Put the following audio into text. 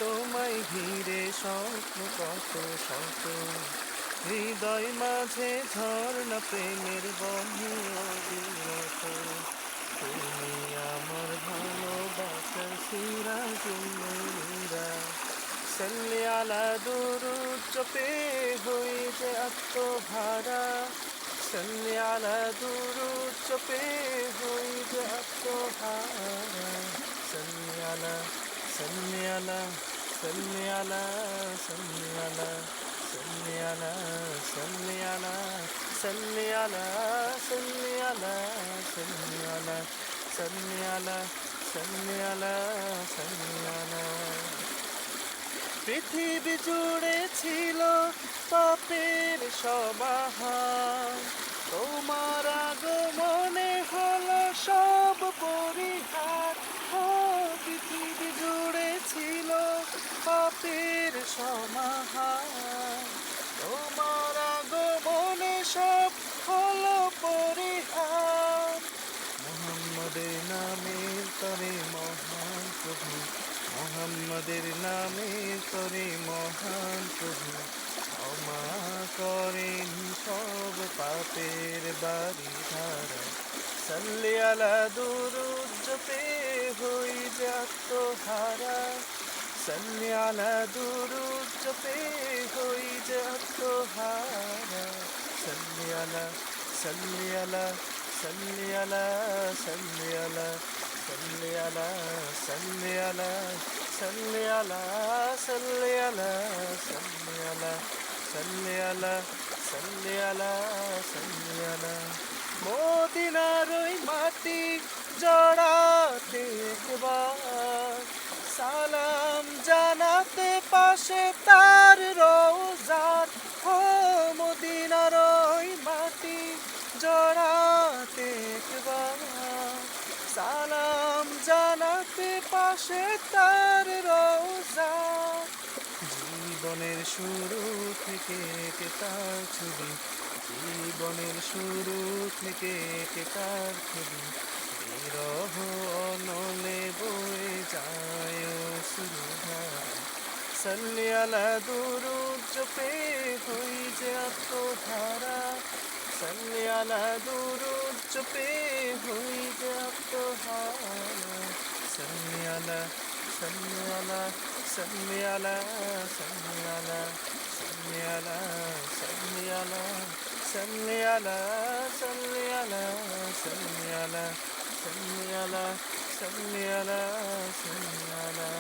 তোমায় ঘিরে স্বপ্ন কত শত, হৃদয় মাঝে ঝর্ণা প্রেমের বহে অবিরত। তুমি আমার ভালোবাসার সিরাজুল মুনিরা, সাল্লি আলা দুরুদ চপে হই যে আত্মহারা, সাল্লি আলা দুরুদ চপে হই যে আত্মহারা, সাল্লি আলা সাল্লি আলা সাল্লি আলা সাল্লি আলা সাল্লি আলা সাল্লি আলা সাল্লি আলা সাল্লি আলা সাল্লি আলা সাল্লি আলা সাল্লি আলা সাল্লি আলা। পৃথিবী জুড়ে ছিল পাপের সমাহার, তোমার আগমনে হলো সব পরিহার। পৃথিবী জুড়ে ছিল পাপের সমাহার, তোমার আগমনে সব হলো পরিহার। মুহাম্মদের নামের তরে মহান প্রভু, মুহাম্মদের নামের তরে মহান প্রভু, ক্ষমা করেন সব পাপের বাড়ি ধারা। সাল্লি আলা দুরুদ জপে হই যে আত্মহারা, সাল্লি আলা দুরুদ জপে হই যে আত্মহারা। সাল্লি আলা সাল্লি আলা সাল্লি আলা সাল্লি আলা সাল্লি আলা সাল্লি আলা সাল্লি আলা সাল্লি আলা সাল্লি আলা সাল্লি আলা সাল্লি আলা সাল্লি আলা। মদিনার ওই মাটি জড়াতে একবার, সালাম জানাতে পাশে তার রওজার। মদিনার ওই মাটি জড়াতে একবার, সালাম জানাতে পাশে তার রওজা। জীবনের শুরু থেকে এঁকে তার ছবি, জীবনের শুরু থেকে এঁকে তার ছবি, বিরহ অনলে বয়ে যায় অশ্রুধারা। সাল্লি আলা দুরুদ জপে হই যে আত্মহারা, সাল্লি আলা দুরুদ জপে হই যে আত্মহারা। সাল্লি আলা সাল্লি আলা সাল্লি আলা সাল্লি আলা সাল্লি আলা সাল্লি আলা সাল্লি আলা সাল্লি আলা সাল্লি আলা সাল্লি আলা সাল্লি আলা সাল্লি আলা।